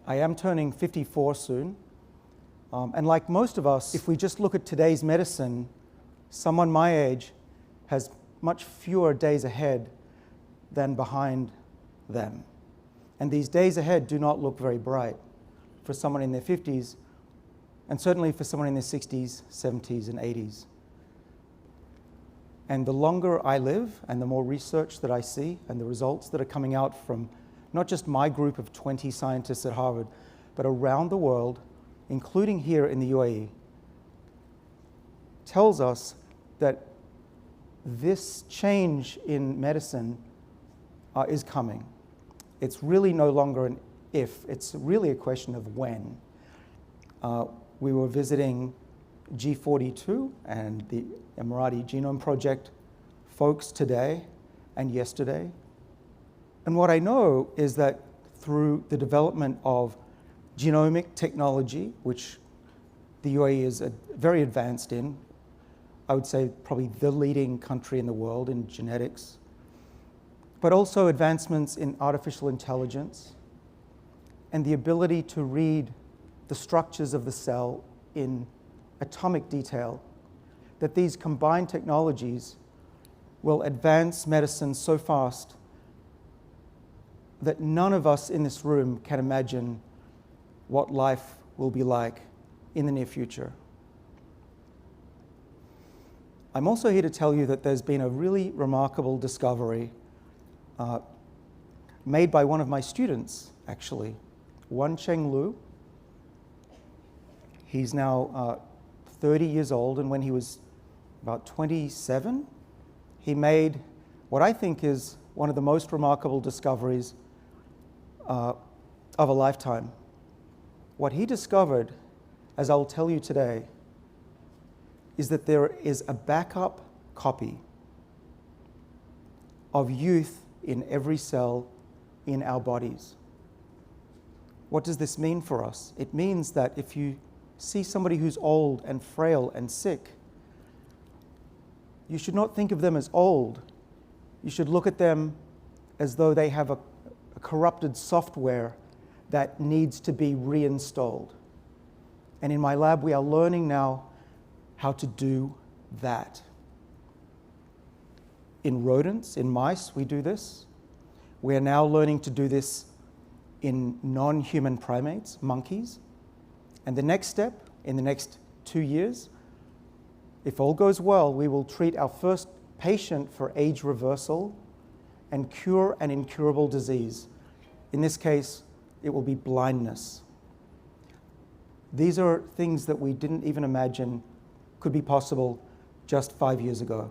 I am turning 54 soon. And like most of us, if we just look at today's medicine, someone my age has much fewer days ahead than behind them. And these days ahead do not look very bright for someone in their 50s, and certainly for someone in their 60s, 70s, and 80s. And the longer I live, and the more research that I see, and the results that are coming out from not just my group of 20 scientists at Harvard, but around the world, including here in the UAE, tells us that this change in medicine is coming. It's really no longer an if, it's really a question of when. We were visiting G42 and the Emirati Genome Project folks today and yesterday. And what I know is that through the development of genomic technology, which the UAE is very advanced in, I would say probably the leading country in the world in genetics, but also advancements in artificial intelligence and the ability to read the structures of the cell in atomic detail, that these combined technologies will advance medicine so fast that none of us in this room can imagine what life will be like in the near future. I'm also here to tell you that there's been a really remarkable discovery made by one of my students, actually, Wencheng Liu. He's now 30 years old, and when he was about 27, he made what I think is one of the most remarkable discoveries of a lifetime. What he discovered, as I'll tell you today, is that there is a backup copy of youth in every cell in our bodies. What does this mean for us? It means that if you see somebody who's old and frail and sick, you should not think of them as old. You should look at them as though they have a corrupted software that needs to be reinstalled. And in my lab, we are learning now how to do that. In rodents, in mice, we do this. We are now learning to do this in non-human primates, monkeys. And the next step, in the next 2 years, if all goes well, we will treat our first patient for age reversal and cure an incurable disease. In this case, it will be blindness. These are things that we didn't even imagine could be possible just 5 years ago.